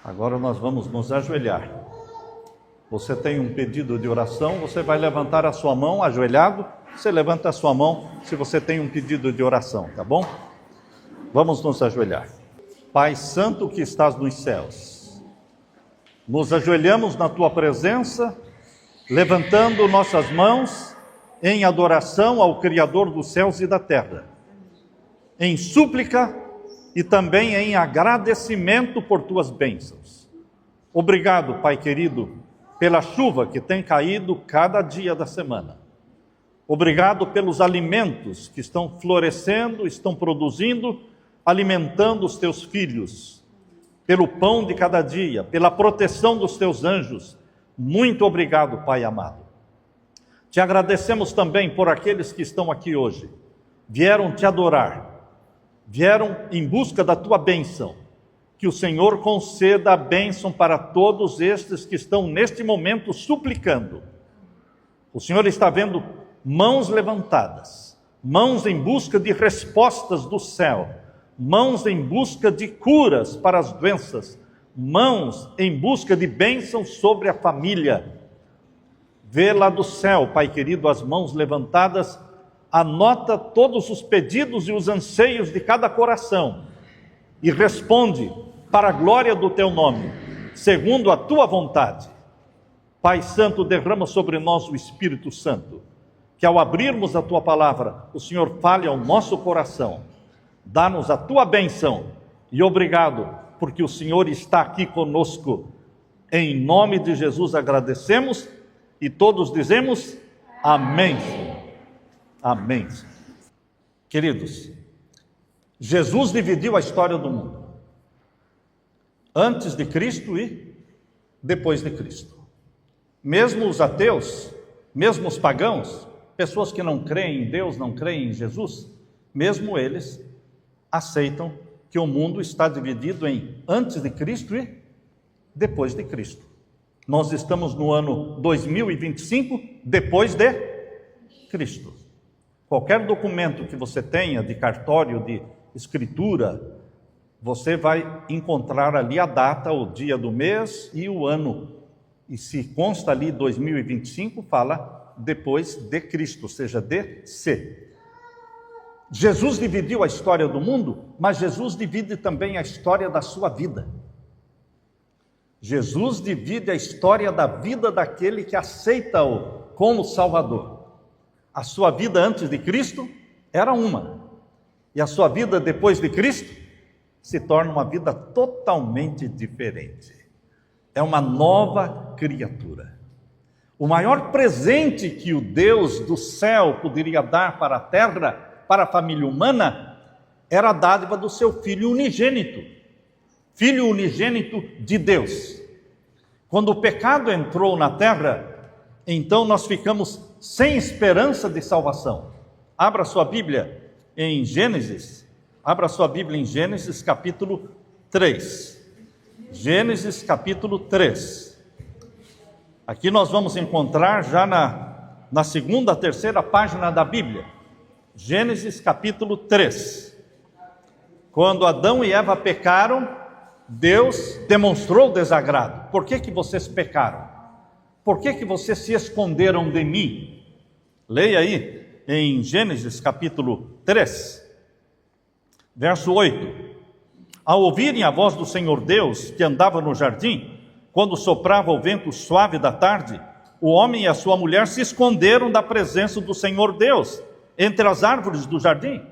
Agora nós vamos nos ajoelhar. Você tem um pedido de oração, você vai levantar a sua mão ajoelhado. Você levanta a sua mão se você tem um pedido de oração, tá bom? Vamos nos ajoelhar. Pai Santo que estás nos céus, nos ajoelhamos na Tua presença, levantando nossas mãos em adoração ao Criador dos céus e da terra, em súplica e também em agradecimento por Tuas bênçãos. Obrigado, Pai querido, pela chuva que tem caído cada dia da semana. Obrigado pelos alimentos que estão florescendo, estão produzindo, alimentando os Teus filhos, pelo pão de cada dia, pela proteção dos Teus anjos. Muito obrigado, Pai amado. Te agradecemos também por aqueles que estão aqui hoje, vieram Te adorar, vieram em busca da Tua bênção. Que o Senhor conceda a bênção para todos estes que estão neste momento suplicando. O Senhor está vendo mãos levantadas, mãos em busca de respostas do céu, mãos em busca de curas para as doenças, mãos em busca de bênçãos sobre a família. Vê lá do céu, Pai querido, as mãos levantadas, anota todos os pedidos e os anseios de cada coração e responde para a glória do Teu nome, segundo a Tua vontade. Pai Santo, derrama sobre nós o Espírito Santo, que ao abrirmos a Tua palavra, o Senhor fale ao nosso coração. Dá-nos a Tua bênção e obrigado, porque o Senhor está aqui conosco. Em nome de Jesus agradecemos e todos dizemos amém. Amém. Queridos, Jesus dividiu a história do mundo, antes de Cristo e depois de Cristo. Mesmo os ateus, mesmo os pagãos, pessoas que não creem em Deus, não creem em Jesus, mesmo eles aceitam que o mundo está dividido em antes de Cristo e depois de Cristo. Nós estamos no ano 2025, depois de Cristo. Qualquer documento que você tenha de cartório, de escritura, você vai encontrar ali a data, o dia do mês e o ano. E se consta ali 2025, fala depois de Cristo, ou seja, DC. Jesus dividiu a história do mundo, mas Jesus divide também a história da sua vida. Jesus divide a história da vida daquele que aceita-o como Salvador. A sua vida antes de Cristo era uma, e a sua vida depois de Cristo se torna uma vida totalmente diferente. É uma nova criatura. O maior presente que o Deus do céu poderia dar para a terra, para a família humana, era a dádiva do seu Filho unigênito. Filho unigênito de Deus. Quando o pecado entrou na terra, então nós ficamos sem esperança de salvação. Abra sua Bíblia em Gênesis. Abra sua Bíblia em Gênesis capítulo 3. Gênesis capítulo 3. Aqui nós vamos encontrar já na segunda, terceira página da Bíblia. Gênesis capítulo 3. Quando Adão e Eva pecaram, Deus demonstrou desagrado. Por que vocês pecaram? Por que vocês se esconderam de mim? Leia aí em Gênesis capítulo 3, verso 8. Ao ouvirem a voz do Senhor Deus, que andava no jardim, quando soprava o vento suave da tarde, o homem e a sua mulher se esconderam da presença do Senhor Deus, entre as árvores do jardim.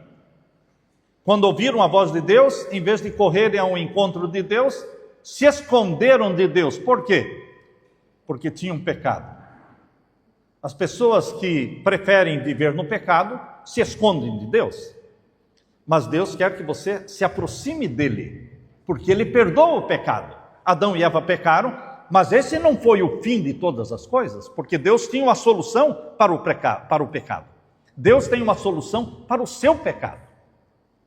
Quando ouviram a voz de Deus, em vez de correrem ao encontro de Deus, se esconderam de Deus. Por quê? Porque tinham pecado. As pessoas que preferem viver no pecado, se escondem de Deus. Mas Deus quer que você se aproxime dele, porque ele perdoa o pecado. Adão e Eva pecaram, mas esse não foi o fim de todas as coisas, porque Deus tinha uma solução para o pecado. Deus tem uma solução para o seu pecado,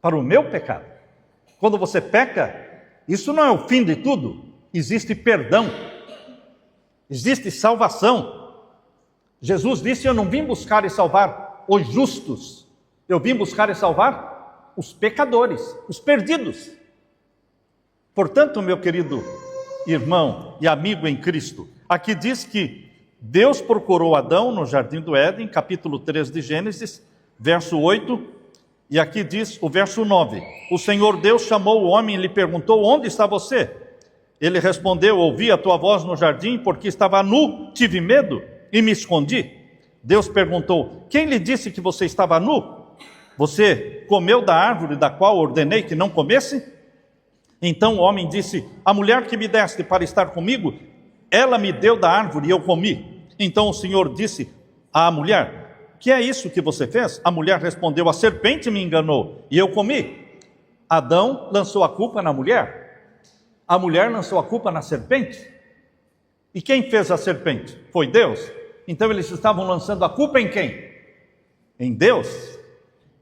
para o meu pecado. Quando você peca, isso não é o fim de tudo. Existe perdão, existe salvação. Jesus disse: eu não vim buscar e salvar os justos, eu vim buscar e salvar os pecadores, os perdidos. Portanto, meu querido irmão e amigo em Cristo. Aqui diz que Deus procurou Adão no jardim do Éden, capítulo 3 de Gênesis, verso 8, e aqui diz o verso 9: o Senhor Deus chamou o homem e lhe perguntou: onde está você? Ele respondeu: ouvi a tua voz no jardim, porque estava nu, tive medo e me escondi. Deus perguntou: quem lhe disse que você estava nu? Você comeu da árvore da qual ordenei que não comesse? Então o homem disse: a mulher que me deste para estar comigo, ela me deu da árvore e eu comi. Então o Senhor disse à mulher: que é isso que você fez? A mulher respondeu: a serpente me enganou e eu comi. Adão lançou a culpa na mulher. A mulher lançou a culpa na serpente. E quem fez a serpente? Foi Deus. Então eles estavam lançando a culpa em quem? Em Deus.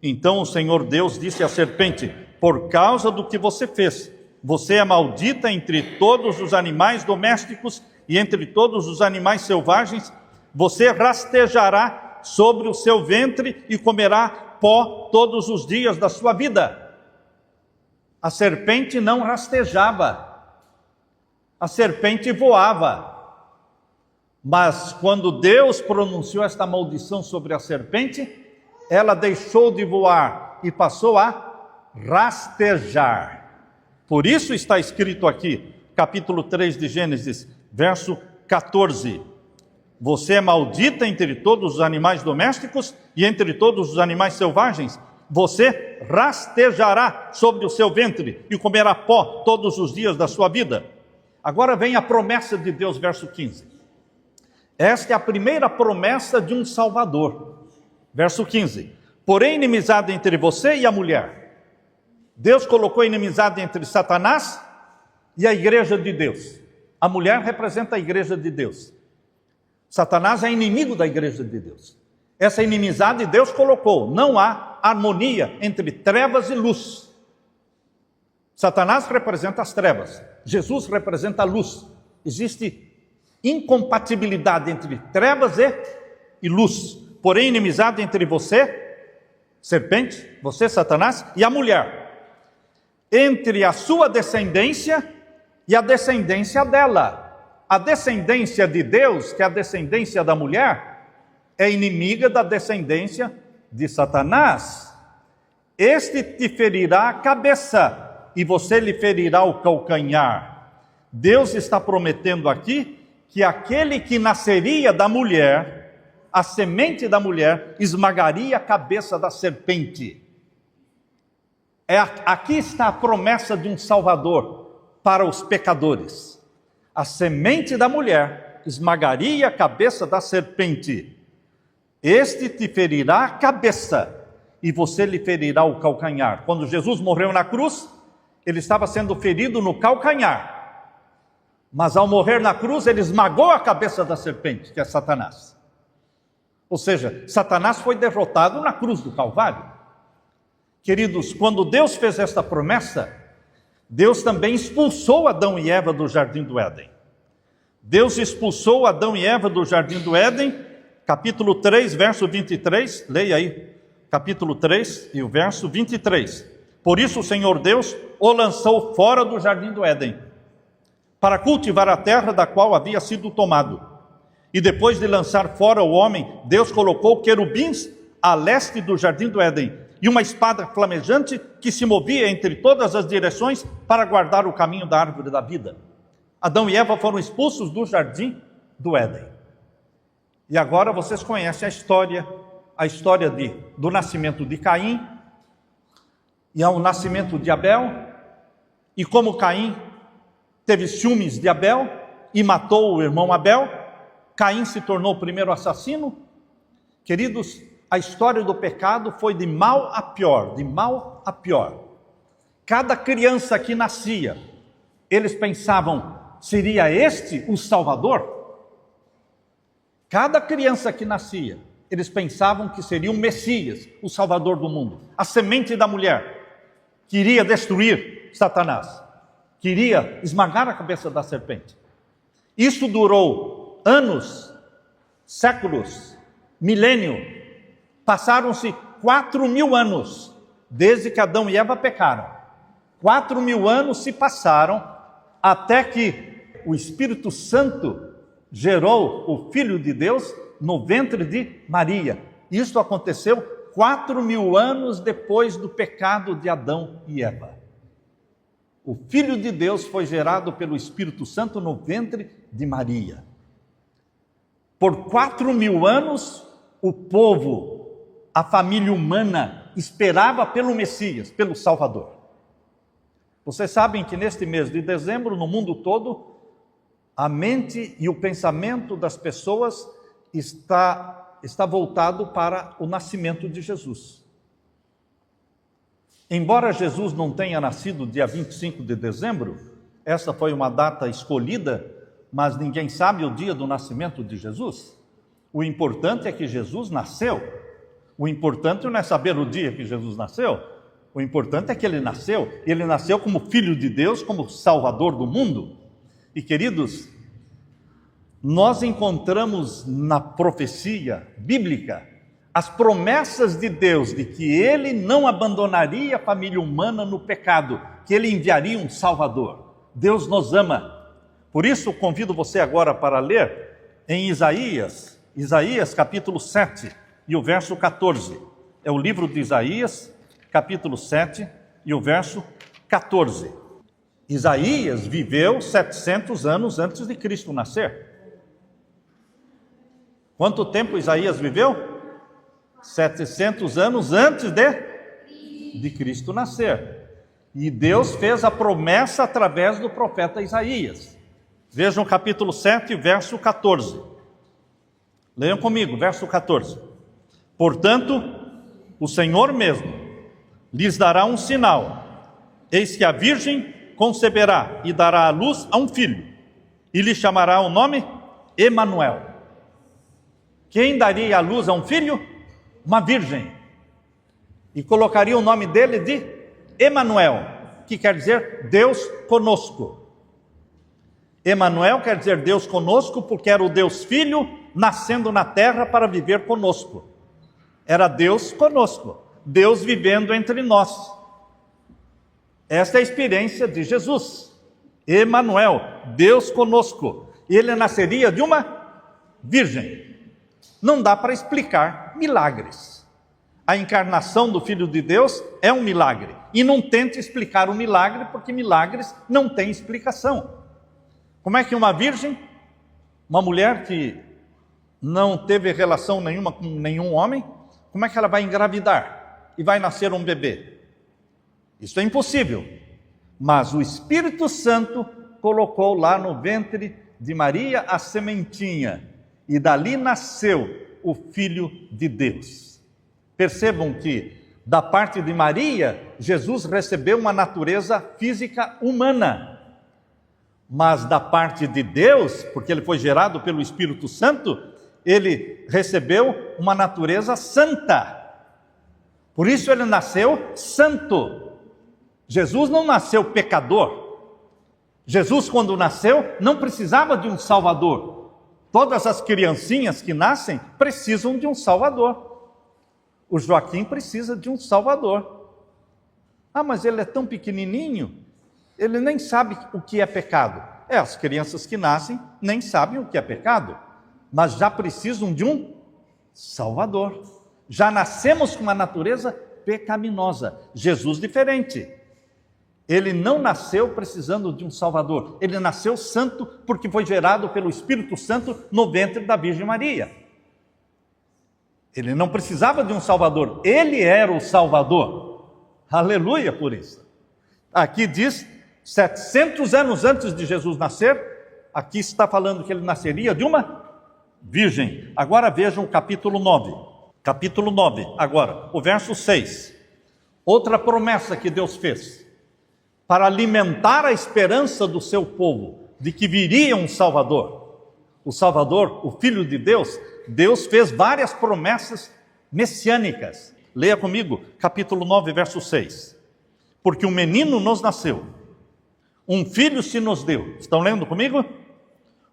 Então o Senhor Deus disse à serpente: por causa do que você fez, você é maldita entre todos os animais domésticos e entre todos os animais selvagens. Você rastejará sobre o seu ventre e comerá pó todos os dias da sua vida. A serpente não rastejava, a serpente voava. Mas quando Deus pronunciou esta maldição sobre a serpente, ela deixou de voar e passou a rastejar. Por isso está escrito aqui, capítulo 3 de Gênesis, verso 14: você é maldita entre todos os animais domésticos e entre todos os animais selvagens. Você rastejará sobre o seu ventre e comerá pó todos os dias da sua vida. Agora vem a promessa de Deus, verso 15. Esta é a primeira promessa de um Salvador. Verso 15: porém inimizade entre você e a mulher. Deus colocou inimizade entre Satanás e a igreja de Deus. A mulher representa a igreja de Deus. Satanás é inimigo da igreja de Deus. Essa inimizade Deus colocou. Não há harmonia entre trevas e luz. Satanás representa as trevas. Jesus representa a luz. Existe incompatibilidade entre trevas e luz. Porém, inimizade entre você, serpente, você, Satanás, e a mulher. Entre a sua descendência e a descendência dela. A descendência de Deus, que é a descendência da mulher, é inimiga da descendência de Satanás. Este te ferirá a cabeça e você lhe ferirá o calcanhar. Deus está prometendo aqui que aquele que nasceria da mulher, a semente da mulher, esmagaria a cabeça da serpente. Aqui está a promessa de um Salvador para os pecadores. A semente da mulher esmagaria a cabeça da serpente. Este te ferirá a cabeça e você lhe ferirá o calcanhar. Quando Jesus morreu na cruz, ele estava sendo ferido no calcanhar. Mas ao morrer na cruz, ele esmagou a cabeça da serpente, que é Satanás. Ou seja, Satanás foi derrotado na cruz do Calvário. Queridos, quando Deus fez esta promessa, Deus também expulsou Adão e Eva do jardim do Éden. Deus expulsou Adão e Eva do jardim do Éden, capítulo 3, verso 23, leia aí, capítulo 3 e o verso 23. Por isso o Senhor Deus o lançou fora do jardim do Éden, para cultivar a terra da qual havia sido tomado. E depois de lançar fora o homem, Deus colocou querubins a leste do jardim do Éden, e uma espada flamejante que se movia entre todas as direções para guardar o caminho da árvore da vida. Adão e Eva foram expulsos do jardim do Éden. E agora vocês conhecem a história do nascimento de Caim e ao nascimento de Abel, e como Caim teve ciúmes de Abel e matou o irmão Abel. Caim se tornou o primeiro assassino. Queridos, a história do pecado foi de mal a pior, de mal a pior. Cada criança que nascia, eles pensavam, seria este o Salvador? Cada criança que nascia, eles pensavam que seria o Messias, o Salvador do mundo. A semente da mulher, que iria destruir Satanás, queria esmagar a cabeça da serpente. Isso durou anos, séculos, milênio. Passaram-se 4.000 anos, desde que Adão e Eva pecaram. 4.000 anos se passaram, até que o Espírito Santo gerou o Filho de Deus no ventre de Maria. Isso aconteceu 4.000 anos depois do pecado de Adão e Eva. O Filho de Deus foi gerado pelo Espírito Santo no ventre de Maria. Por 4.000 anos, o povo, a família humana, esperava pelo Messias, pelo Salvador. Vocês sabem que neste mês de dezembro, no mundo todo, a mente e o pensamento das pessoas está voltado para o nascimento de Jesus. Embora Jesus não tenha nascido dia 25 de dezembro, essa foi uma data escolhida, mas ninguém sabe o dia do nascimento de Jesus. O importante é que Jesus nasceu. O importante não é saber o dia que Jesus nasceu. O importante é que ele nasceu. Ele nasceu como Filho de Deus, como Salvador do mundo. E queridos, nós encontramos na profecia bíblica as promessas de Deus de que Ele não abandonaria a família humana no pecado, que Ele enviaria um Salvador. Deus nos ama. Por isso, convido você agora para ler em Isaías capítulo 7 e o verso 14. É o livro de Isaías, capítulo 7 e o verso 14. Isaías viveu 700 anos antes de Cristo nascer. Quanto tempo Isaías viveu? 700 anos antes de Cristo nascer. E Deus fez a promessa através do profeta Isaías. Vejam o capítulo 7, verso 14. Leiam comigo, verso 14. Portanto, o Senhor mesmo lhes dará um sinal. Eis que a virgem conceberá e dará à luz a um filho, e lhe chamará o nome Emanuel. Quem daria à luz a um filho? Uma virgem. E colocaria o nome dele de Emanuel, que quer dizer Deus conosco. Emanuel quer dizer Deus conosco, porque era o Deus Filho nascendo na terra para viver conosco. Era Deus conosco, Deus vivendo entre nós. Esta é a experiência de Jesus. Emanuel, Deus conosco. Ele nasceria de uma virgem. Não dá para explicar milagres. A encarnação do Filho de Deus é um milagre. E não tente explicar o milagre, porque milagres não têm explicação. Como é que uma virgem, uma mulher que não teve relação nenhuma com nenhum homem, como é que ela vai engravidar e vai nascer um bebê? Isso é impossível. Mas o Espírito Santo colocou lá no ventre de Maria a sementinha, e dali nasceu o Filho de Deus. Percebam que, da parte de Maria, Jesus recebeu uma natureza física humana. Mas da parte de Deus, porque ele foi gerado pelo Espírito Santo, ele recebeu uma natureza santa. Por isso ele nasceu santo. Jesus não nasceu pecador. Jesus, quando nasceu, não precisava de um Salvador. Todas as criancinhas que nascem precisam de um Salvador. O Joaquim precisa de um Salvador. Ah, mas ele é tão pequenininho, ele nem sabe o que é pecado. As crianças que nascem nem sabem o que é pecado, mas já precisam de um Salvador. Já nascemos com uma natureza pecaminosa. Jesus diferente. Ele não nasceu precisando de um Salvador. Ele nasceu santo porque foi gerado pelo Espírito Santo no ventre da Virgem Maria. Ele não precisava de um Salvador. Ele era o Salvador. Aleluia por isso. Aqui diz, 700 anos antes de Jesus nascer, aqui está falando que ele nasceria de uma virgem. Agora vejam o capítulo 9. Capítulo 9, agora, o verso 6. Outra promessa que Deus fez. Para alimentar a esperança do seu povo, de que viria um Salvador. O Salvador, o Filho de Deus, Deus fez várias promessas messiânicas. Leia comigo, capítulo 9, verso 6. Porque um menino nos nasceu, um filho se nos deu. Estão lendo comigo?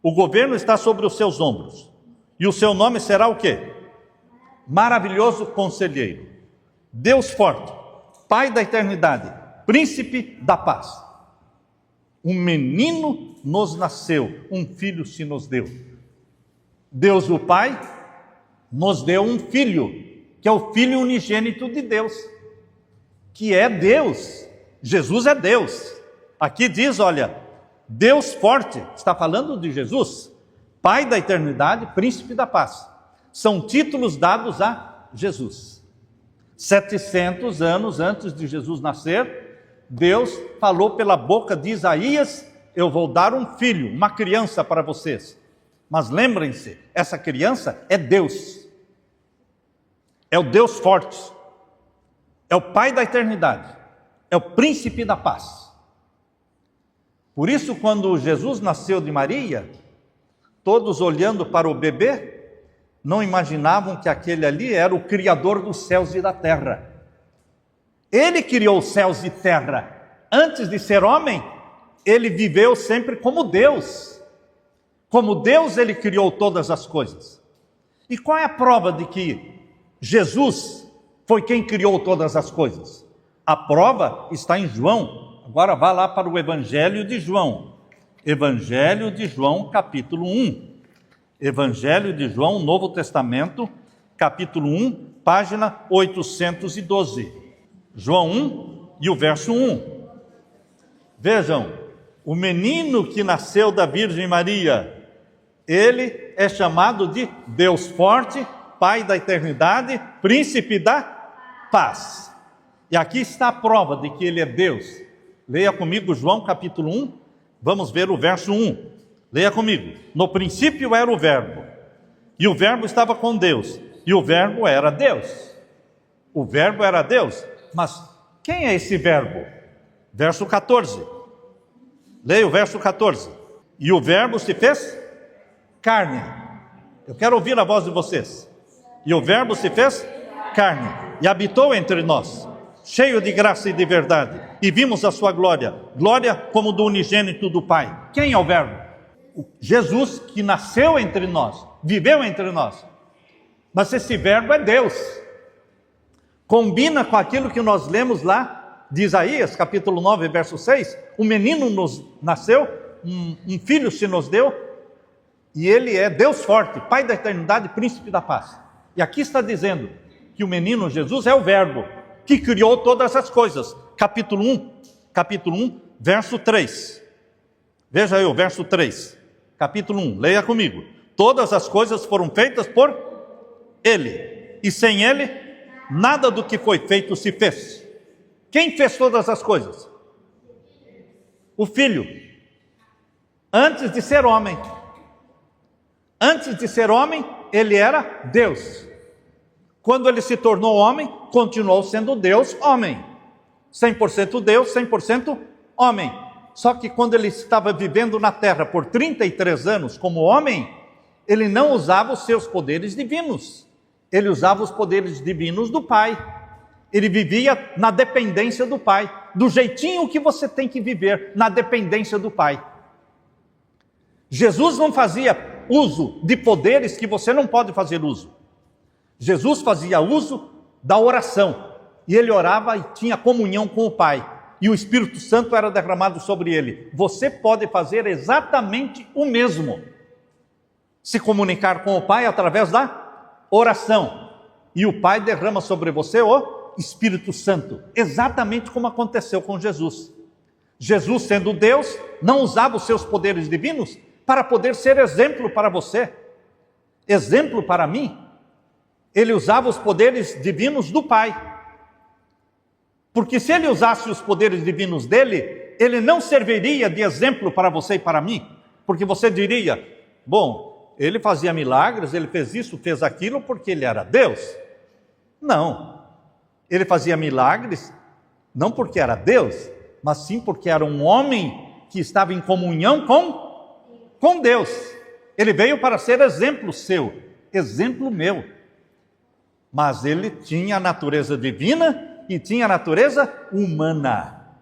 O governo está sobre os seus ombros. E o seu nome será o quê? Maravilhoso Conselheiro, Deus forte, Pai da eternidade, Príncipe da paz. um menino nos nasceu, um filho se nos deu. Deus o Pai nos deu um filho, que é o Filho unigênito de Deus, que é Deus. Jesus é Deus. Aqui diz, olha, Deus forte, está falando de Jesus, Pai da eternidade, Príncipe da paz. São títulos dados a Jesus. 700 anos antes de Jesus nascer, Deus falou pela boca de Isaías: eu vou dar um filho, uma criança para vocês. Mas lembrem-se, essa criança é Deus. É o Deus forte. É o Pai da eternidade. É o Príncipe da paz. Por isso, quando Jesus nasceu de Maria, todos olhando para o bebê, não imaginavam que aquele ali era o Criador dos céus e da terra. Ele criou os céus e terra. Antes de ser homem, ele viveu sempre como Deus. Como Deus, ele criou todas as coisas. E qual é a prova de que Jesus foi quem criou todas as coisas? A prova está em João. Agora vá lá para o Evangelho de João. Evangelho de João, capítulo 1. Evangelho de João, Novo Testamento, capítulo 1, página 812. João 1 e o verso 1. Vejam, o menino que nasceu da Virgem Maria, ele é chamado de Deus forte, Pai da eternidade, Príncipe da paz. E aqui está a prova de que ele é Deus. Leia comigo João capítulo 1, vamos ver o verso 1. Leia comigo. No princípio era o Verbo, e o Verbo estava com Deus, e o Verbo era Deus. O Verbo era Deus. Mas quem é esse Verbo? Verso 14. Leia o verso 14. E o Verbo se fez carne. Eu quero ouvir a voz de vocês. E o Verbo se fez carne e habitou entre nós, cheio de graça e de verdade, e vimos a sua glória, glória como do unigênito do Pai. Quem é o Verbo? Jesus, que nasceu entre nós, viveu entre nós. Mas esse Verbo é Deus. Combina com aquilo que nós lemos lá de Isaías, capítulo 9, verso 6. Um menino nos nasceu, um filho se nos deu, e ele é Deus forte, Pai da eternidade, Príncipe da paz. E aqui está dizendo que o menino Jesus é o Verbo, que criou todas as coisas. Capítulo 1, verso 3. Veja aí o verso 3. Capítulo 1, leia comigo. Todas as coisas foram feitas por Ele, e sem Ele, nada do que foi feito se fez. Quem fez todas as coisas? O Filho. Antes de ser homem. Antes de ser homem, ele era Deus. Quando ele se tornou homem, continuou sendo Deus, homem. 100% Deus, 100% homem. Só que quando ele estava vivendo na terra por 33 anos como homem, ele não usava os seus poderes divinos. Ele usava os poderes divinos do Pai. Ele vivia na dependência do Pai, do jeitinho que você tem que viver, na dependência do Pai. Jesus não fazia uso de poderes que você não pode fazer uso. Jesus fazia uso da oração, e ele orava e tinha comunhão com o Pai, e o Espírito Santo era derramado sobre ele. Você pode fazer exatamente o mesmo. Se comunicar com o Pai através da oração, e o Pai derrama sobre você o Espírito Santo, exatamente como aconteceu com Jesus. Jesus, sendo Deus, não usava os seus poderes divinos para poder ser exemplo para você, exemplo para mim. Ele usava os poderes divinos do Pai. Porque se ele usasse os poderes divinos dele, ele não serviria de exemplo para você e para mim. Porque você diria, bom, ele fazia milagres, ele fez isso, fez aquilo, porque ele era Deus. Não. Ele fazia milagres, não porque era Deus, mas sim porque era um homem que estava em comunhão com Deus. Ele veio para ser exemplo seu, exemplo meu. Mas ele tinha a natureza divina e tinha a natureza humana.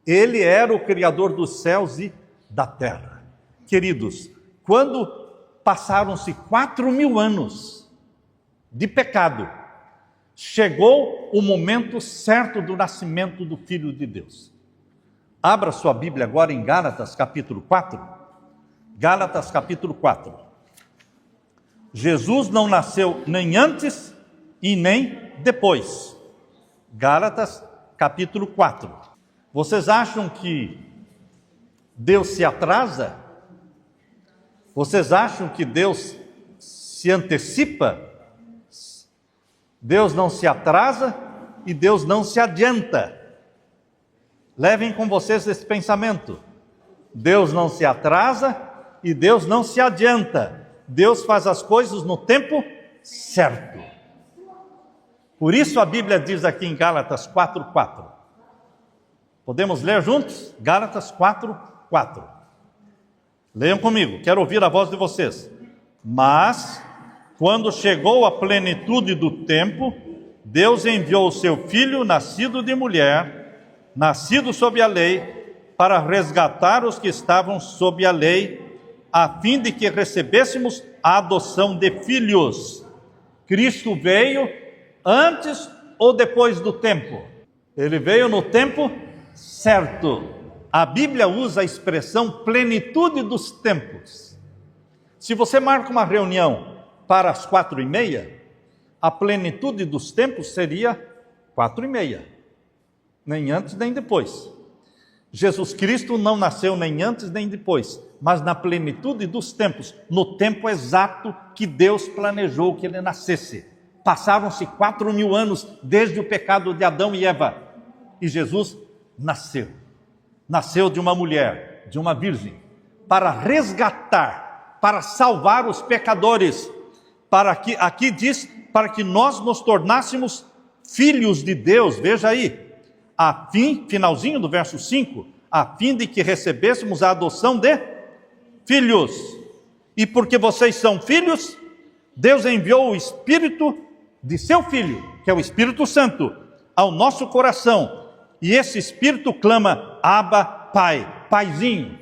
Ele era o Criador dos céus e da terra. Queridos, quando passaram-se 4.000 anos de pecado, chegou o momento certo do nascimento do Filho de Deus. Abra sua Bíblia agora em Gálatas capítulo 4. Gálatas capítulo 4. Jesus não nasceu nem antes e nem depois. Gálatas capítulo 4. Vocês acham que Deus se atrasa? Vocês acham que Deus se antecipa? Deus não se atrasa e Deus não se adianta. Levem com vocês esse pensamento. Deus não se atrasa e Deus não se adianta. Deus faz as coisas no tempo certo. Por isso a Bíblia diz aqui em Gálatas 4:4. Podemos ler juntos? Gálatas 4:4. Leiam comigo, quero ouvir a voz de vocês. Mas, quando chegou a plenitude do tempo, Deus enviou o seu Filho, nascido de mulher, nascido sob a lei, para resgatar os que estavam sob a lei, a fim de que recebêssemos a adoção de filhos. Cristo veio antes ou depois do tempo? Ele veio no tempo certo. A Bíblia usa a expressão plenitude dos tempos. Se você marca uma reunião para as 4:30, a plenitude dos tempos seria 4:30. Nem antes nem depois. Jesus Cristo não nasceu nem antes nem depois, mas na plenitude dos tempos, no tempo exato que Deus planejou que ele nascesse. Passaram-se 4.000 anos desde o pecado de Adão e Eva, e Jesus nasceu. Nasceu de uma mulher, de uma virgem, para resgatar, para salvar os pecadores, para que, aqui diz, para que nós nos tornássemos filhos de Deus. Veja aí, a fim, finalzinho do verso 5, a fim de que recebêssemos a adoção de filhos. E porque vocês são filhos, Deus enviou o Espírito de seu Filho, que é o Espírito Santo, ao nosso coração. E esse Espírito clama, Abba, Pai, Paizinho.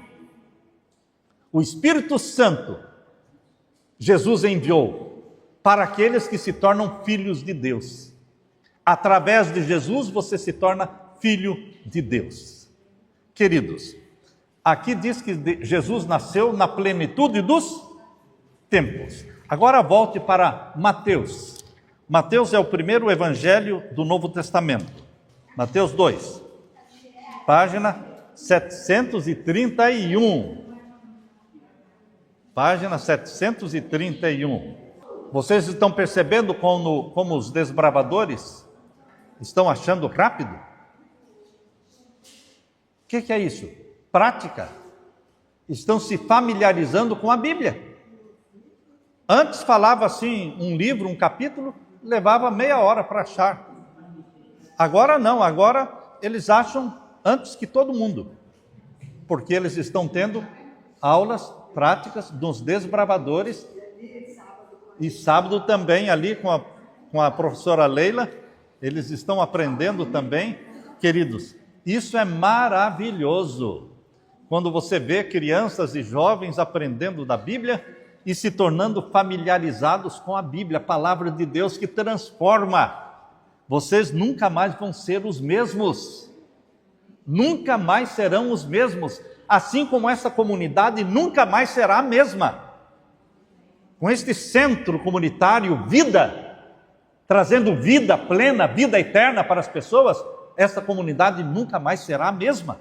O Espírito Santo, Jesus enviou para aqueles que se tornam filhos de Deus. Através de Jesus, você se torna filho de Deus. Queridos, aqui diz que Jesus nasceu na plenitude dos tempos. Agora volte para Mateus. Mateus é o primeiro evangelho do Novo Testamento. Mateus 2, página 731. Página 731. Vocês estão percebendo como os desbravadores estão achando rápido? O que é isso? Prática. Estão se familiarizando com a Bíblia. Antes falava assim, um livro, um capítulo, levava meia hora para achar. Agora não, agora eles acham antes que todo mundo. Porque eles estão tendo aulas práticas dos desbravadores. E sábado também ali com a professora Leila, eles estão aprendendo também. Queridos, isso é maravilhoso. Quando você vê crianças e jovens aprendendo da Bíblia e se tornando familiarizados com a Bíblia, a palavra de Deus que transforma. Vocês nunca mais vão ser os mesmos. Nunca mais serão os mesmos. Assim como essa comunidade nunca mais será a mesma. Com este centro comunitário, vida, trazendo vida plena, vida eterna para as pessoas, essa comunidade nunca mais será a mesma.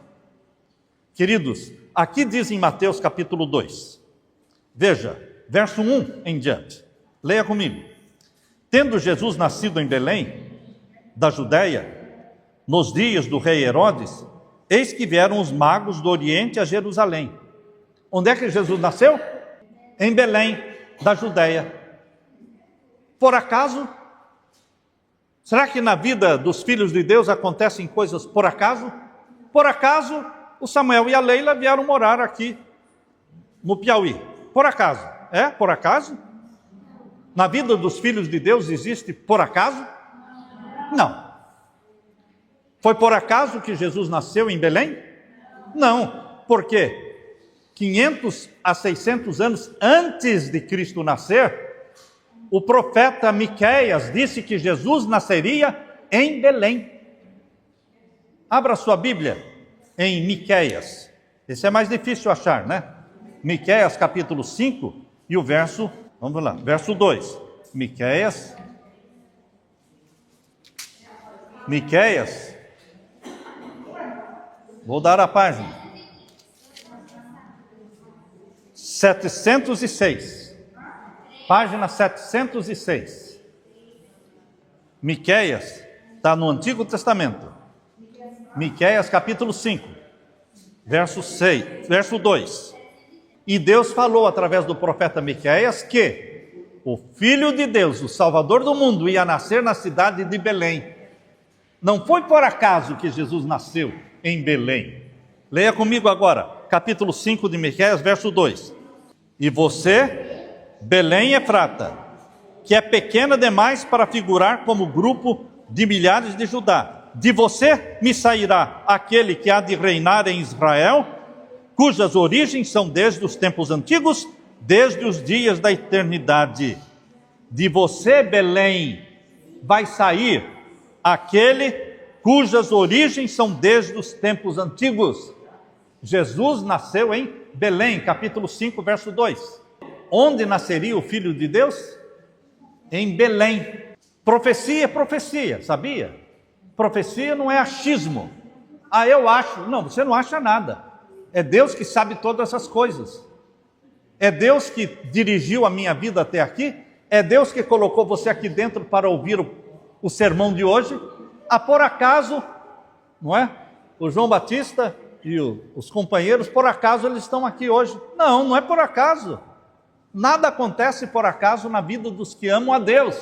Queridos, aqui diz em Mateus capítulo 2, veja, verso 1 em diante, leia comigo. Tendo Jesus nascido em Belém, da Judéia, nos dias do rei Herodes, eis que vieram os magos do Oriente a Jerusalém. Onde é que Jesus nasceu? Em Belém, da Judéia. Por acaso? Será que na vida dos filhos de Deus acontecem coisas por acaso? Por acaso, o Samuel e a Leila vieram morar aqui no Piauí. Por acaso? É? Por acaso? Na vida dos filhos de Deus existe por acaso? Não. Foi por acaso que Jesus nasceu em Belém? Não. Por quê? 500 a 600 anos antes de Cristo nascer, o profeta Miqueias disse que Jesus nasceria em Belém. Abra sua Bíblia em Miqueias. Esse é mais difícil achar, né? Miqueias capítulo 5 e o verso, vamos lá, verso 2. Miqueias, vou dar a página. 706. Página 706. Miqueias está no Antigo Testamento. Miqueias capítulo 5, verso 2. E Deus falou através do profeta Miqueias que o Filho de Deus, o Salvador do mundo, ia nascer na cidade de Belém. Não foi por acaso que Jesus nasceu em Belém. Leia comigo agora, capítulo 5 de Miqueias, verso 2. E você, Belém Efrata, que é pequena demais para figurar como grupo de milhares de Judá, de você me sairá aquele que há de reinar em Israel, cujas origens são desde os tempos antigos, desde os dias da eternidade. De você, Belém, vai sair aquele cujas origens são desde os tempos antigos. Jesus nasceu em Belém, capítulo 5, verso 2. Onde nasceria o Filho de Deus? Em Belém. Profecia é profecia, sabia? Profecia não é achismo. Ah, eu acho. Não, você não acha nada. É Deus que sabe todas essas coisas. É Deus que dirigiu a minha vida até aqui. É Deus que colocou você aqui dentro para ouvir o sermão de hoje. Ah, por acaso, não é? O João Batista e os companheiros, por acaso eles estão aqui hoje. Não, não é por acaso. Nada acontece por acaso na vida dos que amam a Deus.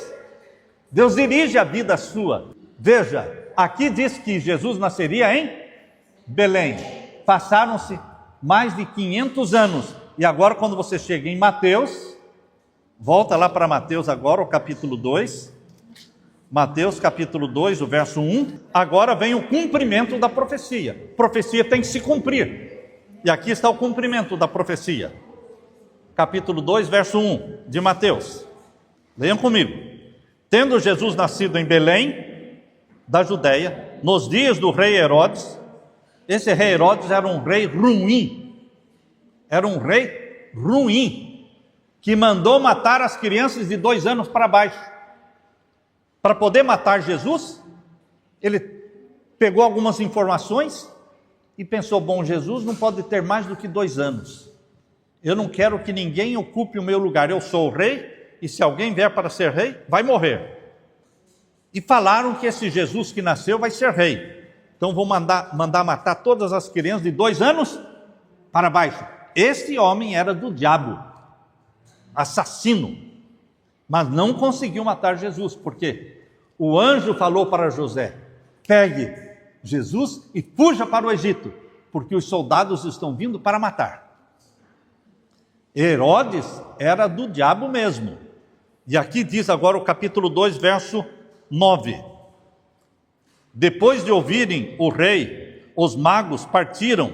Deus dirige a vida sua. Veja, aqui diz que Jesus nasceria em Belém. Passaram-se mais de 500 anos. E agora quando você chega em Mateus, volta lá para Mateus agora, o capítulo 2. Mateus capítulo 2, o verso 1. Agora vem o cumprimento da profecia. Profecia tem que se cumprir. E aqui está o cumprimento da profecia. Capítulo 2, verso 1 de Mateus. Leiam comigo. Tendo Jesus nascido em Belém, da Judéia, nos dias do rei Herodes. Esse rei Herodes era um rei ruim. Era um rei ruim, que mandou matar as crianças de 2 anos para baixo. Para poder matar Jesus, ele pegou algumas informações e pensou, bom, Jesus não pode ter mais do que 2 anos. Eu não quero que ninguém ocupe o meu lugar. Eu sou o rei, e se alguém vier para ser rei, vai morrer. E falaram que esse Jesus que nasceu vai ser rei. Então vou mandar matar todas as crianças de 2 anos para baixo. Esse homem era do diabo, assassino. Mas não conseguiu matar Jesus, porque o anjo falou para José, pegue Jesus e fuja para o Egito, porque os soldados estão vindo para matar. Herodes era do diabo mesmo. E aqui diz agora o capítulo 2, verso 9. Depois de ouvirem o rei, os magos partiram,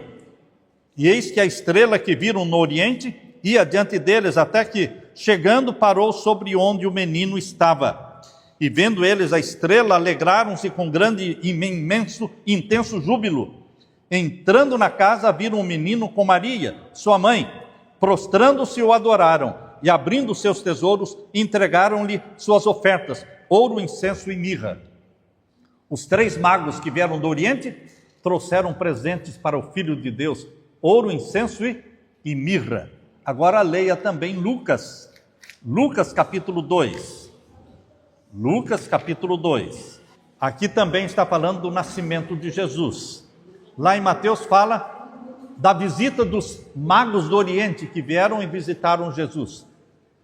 e eis que a estrela que viram no oriente ia diante deles, até que, chegando, parou sobre onde o menino estava. E vendo eles a estrela, alegraram-se com grande, imenso, intenso júbilo. Entrando na casa, viram um menino com Maria, sua mãe. Prostrando-se, o adoraram, e abrindo seus tesouros, entregaram-lhe suas ofertas, ouro, incenso e mirra. Os 3 magos que vieram do Oriente trouxeram presentes para o Filho de Deus, ouro, incenso e mirra. Agora leia também Lucas capítulo 2. Lucas capítulo 2. Aqui também está falando do nascimento de Jesus. Lá em Mateus fala da visita dos magos do Oriente que vieram e visitaram Jesus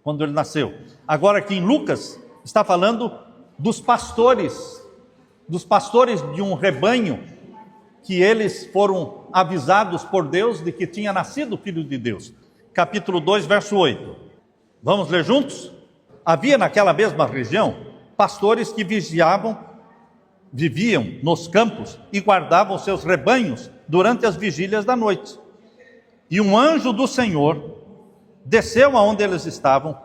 quando ele nasceu. Agora aqui em Lucas está falando dos pastores de um rebanho que eles foram avisados por Deus de que tinha nascido o Filho de Deus. Capítulo 2, verso 8. Vamos ler juntos? Havia naquela mesma região pastores que viviam nos campos e guardavam seus rebanhos durante as vigílias da noite. E um anjo do Senhor desceu aonde eles estavam,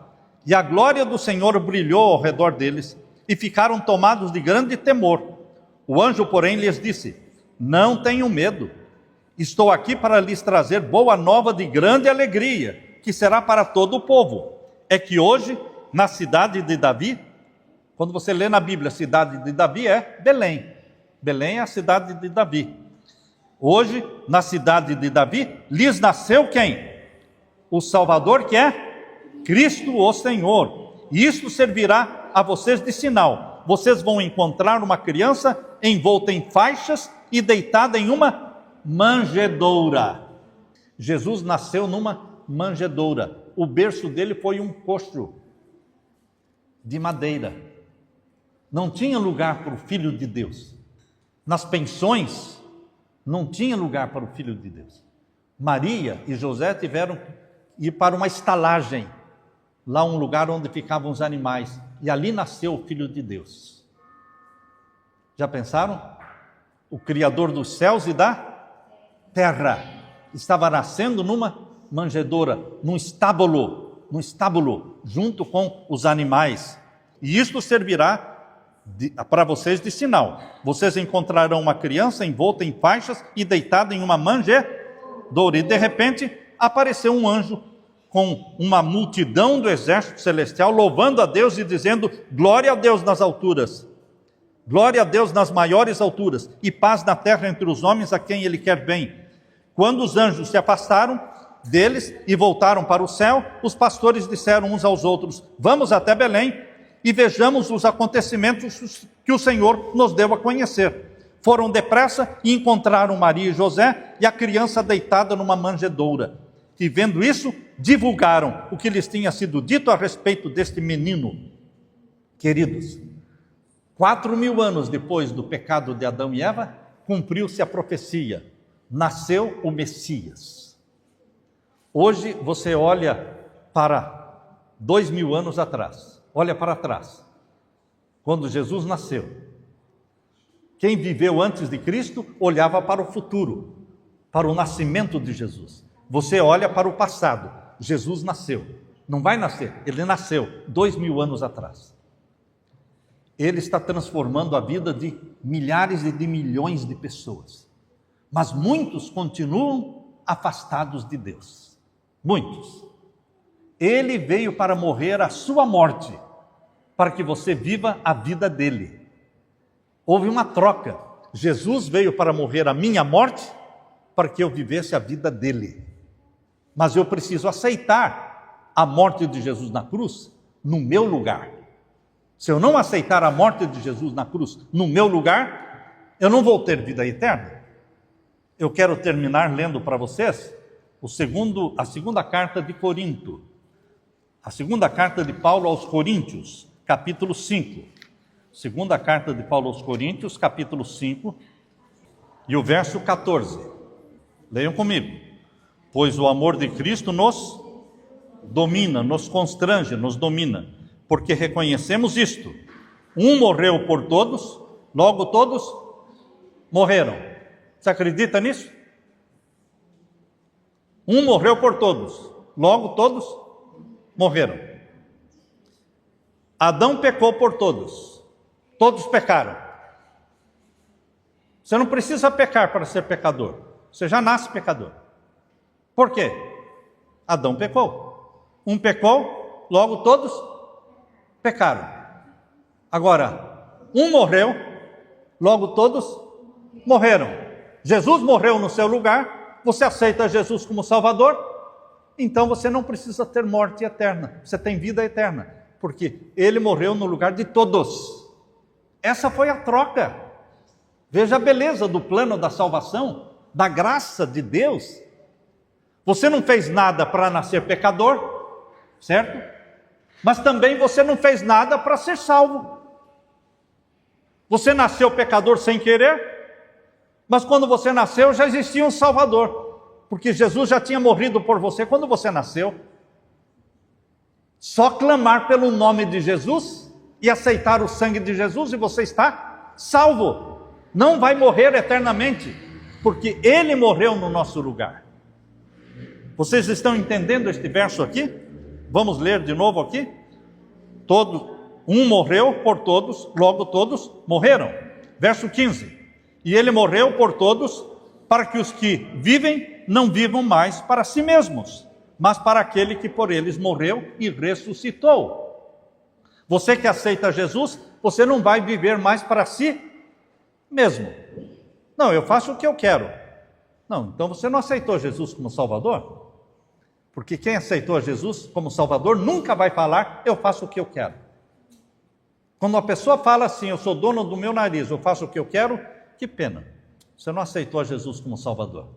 e a glória do Senhor brilhou ao redor deles, e ficaram tomados de grande temor. O anjo, porém, lhes disse, não tenham medo, Estou aqui para lhes trazer boa nova de grande alegria, que será para todo o povo. É que hoje, na cidade de Davi, quando você lê na Bíblia, a cidade de Davi é Belém. Belém é a cidade de Davi. Hoje, na cidade de Davi, lhes nasceu quem? O Salvador, que é Cristo o Senhor. E isto servirá a vocês de sinal. Vocês vão encontrar uma criança envolta em faixas e deitada em uma manjedoura. Jesus nasceu numa manjedoura. O berço dele foi um coxo de madeira. Não tinha lugar para o Filho de Deus. Nas pensões, não tinha lugar para o Filho de Deus. Maria e José tiveram que ir para uma estalagem, lá um lugar onde ficavam os animais, e ali nasceu o Filho de Deus. Já pensaram? O Criador dos céus e da terra estava nascendo numa manjedoura, num estábulo, junto com os animais. E isto servirá para vocês de sinal. Vocês encontrarão uma criança envolta em faixas e deitada em uma manjedoura. E de repente apareceu um anjo com uma multidão do exército celestial, louvando a Deus e dizendo: glória a Deus nas alturas, glória a Deus nas maiores alturas, e paz na terra entre os homens a quem Ele quer bem. Quando os anjos se afastaram deles e voltaram para o céu, os pastores disseram uns aos outros: vamos até Belém e vejamos os acontecimentos que o Senhor nos deu a conhecer. Foram depressa e encontraram Maria e José e a criança deitada numa manjedoura. E vendo isso, divulgaram o que lhes tinha sido dito a respeito deste menino. Queridos, 4.000 anos depois do pecado de Adão e Eva, cumpriu-se a profecia. Nasceu o Messias. Hoje você olha para 2.000 anos atrás. Olha para trás, quando Jesus nasceu. Quem viveu antes de Cristo olhava para o futuro, para o nascimento de Jesus. Você olha para o passado. Jesus nasceu. Não vai nascer, ele nasceu 2.000 anos atrás. Ele está transformando a vida de milhares e de milhões de pessoas. Mas muitos continuam afastados de Deus. Muitos. Ele veio para morrer a sua morte, para que você viva a vida dele. Houve uma troca. Jesus veio para morrer a minha morte, para que eu vivesse a vida dele. Mas eu preciso aceitar a morte de Jesus na cruz no meu lugar. Se eu não aceitar a morte de Jesus na cruz no meu lugar, eu não vou ter vida eterna. Eu quero terminar lendo para vocês a segunda carta de Corinto. A segunda carta de Paulo aos Coríntios, capítulo 5. Segunda carta de Paulo aos Coríntios, capítulo 5, e o verso 14. Leiam comigo. Pois o amor de Cristo nos domina, nos constrange, nos domina, porque reconhecemos isto: um morreu por todos, logo todos morreram. Você acredita nisso? Um morreu por todos, logo todos morreram. Adão pecou por todos, todos pecaram. Você não precisa pecar para ser pecador, você já nasce pecador. Por quê? Adão pecou. Um pecou, logo todos pecaram. Agora, um morreu, logo todos morreram. Jesus morreu no seu lugar, você aceita Jesus como Salvador, então você não precisa ter morte eterna, você tem vida eterna, porque Ele morreu no lugar de todos. Essa foi a troca. Veja a beleza do plano da salvação, da graça de Deus. Você não fez nada para nascer pecador, certo? Mas também você não fez nada para ser salvo. Você nasceu pecador sem querer, mas quando você nasceu já existia um Salvador, porque Jesus já tinha morrido por você quando você nasceu. Só clamar pelo nome de Jesus e aceitar o sangue de Jesus e você está salvo. Não vai morrer eternamente, porque Ele morreu no nosso lugar. Vocês estão entendendo este verso aqui? Vamos ler de novo aqui? Um morreu por todos, logo todos morreram. Verso 15. E Ele morreu por todos, para que os que vivem não vivam mais para si mesmos, mas para aquele que por eles morreu e ressuscitou. Você que aceita Jesus, você não vai viver mais para si mesmo. Não, eu faço o que eu quero. Não, então você não aceitou Jesus como Salvador? Porque quem aceitou Jesus como Salvador nunca vai falar, eu faço o que eu quero. Quando uma pessoa fala assim, eu sou dono do meu nariz, eu faço o que eu quero, que pena. Você não aceitou a Jesus como Salvador.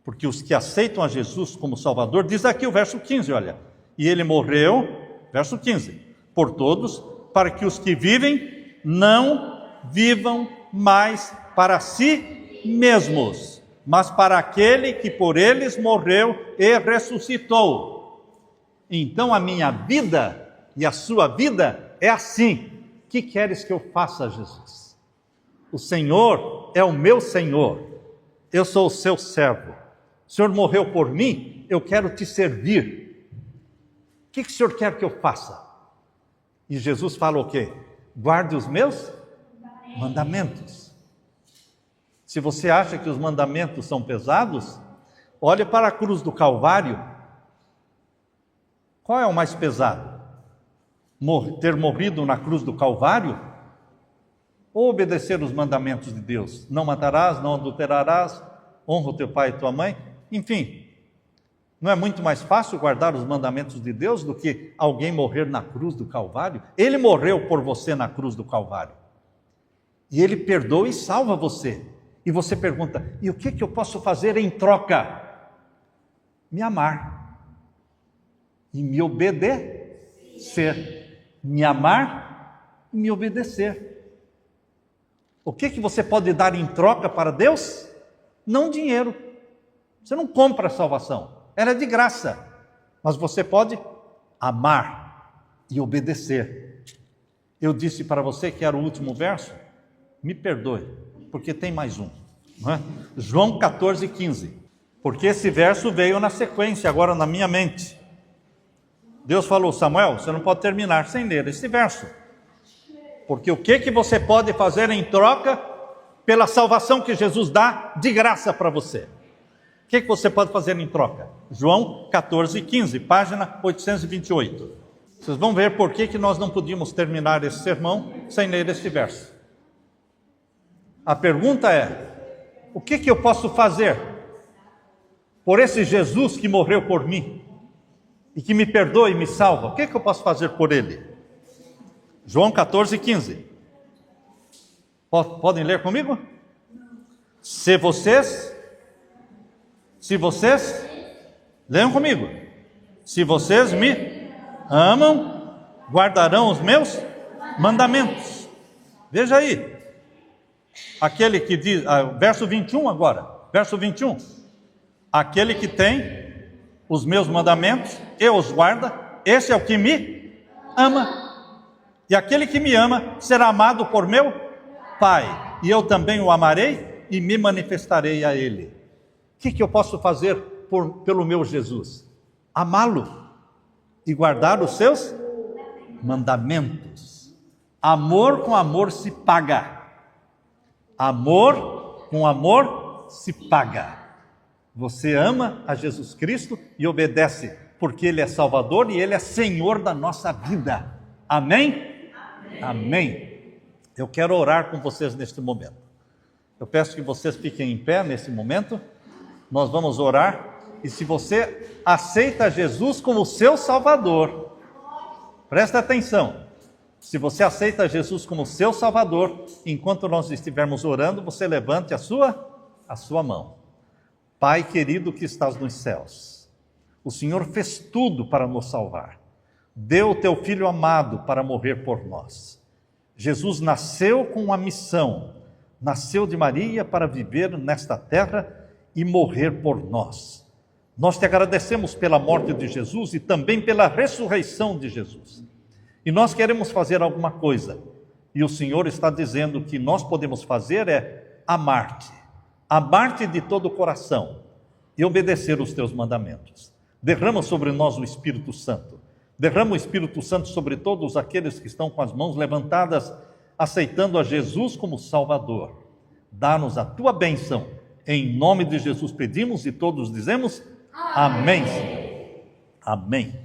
Porque os que aceitam a Jesus como Salvador, diz aqui o verso 15, olha. E ele morreu, verso 15, por todos, para que os que vivem não vivam mais para si mesmos, mas para aquele que por eles morreu e ressuscitou. Então a minha vida e a sua vida é assim. O que queres que eu faça, Jesus? O Senhor é o meu Senhor, eu sou o seu servo. O Senhor morreu por mim, eu quero te servir. O que o Senhor quer que eu faça? E Jesus fala o quê? Guarde os meus mandamentos. Se você acha que os mandamentos são pesados, olhe para a cruz do Calvário. Qual é o mais pesado? Ter morrido na cruz do Calvário? Ou obedecer os mandamentos de Deus? Não matarás, não adulterarás, honra o teu pai e tua mãe. Enfim, não é muito mais fácil guardar os mandamentos de Deus do que alguém morrer na cruz do Calvário? Ele morreu por você na cruz do Calvário. E Ele perdoa e salva você. E você pergunta, e o que eu posso fazer em troca? Me amar. E me obedecer. Me amar e me obedecer. O que você pode dar em troca para Deus? Não dinheiro. Você não compra a salvação. Ela é de graça. Mas você pode amar e obedecer. Eu disse para você que era o último verso. Me perdoe, porque tem mais um. Não é? João 14, 15. Porque esse verso veio na sequência, agora na minha mente. Deus falou, Samuel, você não pode terminar sem ler esse verso. Porque o que você pode fazer em troca pela salvação que Jesus dá de graça para você? O que você pode fazer em troca? João 14, 15, página 828. Vocês vão ver por que nós não podíamos terminar esse sermão sem ler esse verso. A pergunta é, o que eu posso fazer por esse Jesus que morreu por mim e que me perdoa e me salva? O que eu posso fazer por ele? João 14, 15. Podem ler comigo? Se vocês, leiam comigo. Se vocês me amam, guardarão os meus mandamentos. Veja aí. Aquele que diz, verso 21 agora, verso 21. Aquele que tem os meus mandamentos e os guarda, esse é o que me ama. E aquele que me ama será amado por meu Pai, e eu também o amarei e me manifestarei a ele. O que eu posso fazer pelo meu Jesus? Amá-lo e guardar os seus mandamentos. Amor com amor se paga. Amor com amor se paga. Você ama a Jesus Cristo e obedece, porque Ele é Salvador e Ele é Senhor da nossa vida. Amém? Amém. Amém. Eu quero orar com vocês neste momento. Eu peço que vocês fiquem em pé nesse momento. Nós vamos orar. E se você aceita Jesus como seu Salvador, presta atenção. Se você aceita Jesus como seu Salvador, enquanto nós estivermos orando, você levante a sua mão. Pai querido que estás nos céus, o Senhor fez tudo para nos salvar. Deu o teu Filho amado para morrer por nós. Jesus nasceu com uma missão, nasceu de Maria para viver nesta terra e morrer por nós. Nós te agradecemos pela morte de Jesus e também pela ressurreição de Jesus. E nós queremos fazer alguma coisa. E o Senhor está dizendo que nós podemos fazer é amar-te. Amar-te de todo o coração e obedecer os teus mandamentos. Derrama sobre nós o Espírito Santo. Derrama o Espírito Santo sobre todos aqueles que estão com as mãos levantadas, aceitando a Jesus como Salvador. Dá-nos a tua bênção, Em nome de Jesus pedimos e todos dizemos amém. Amém.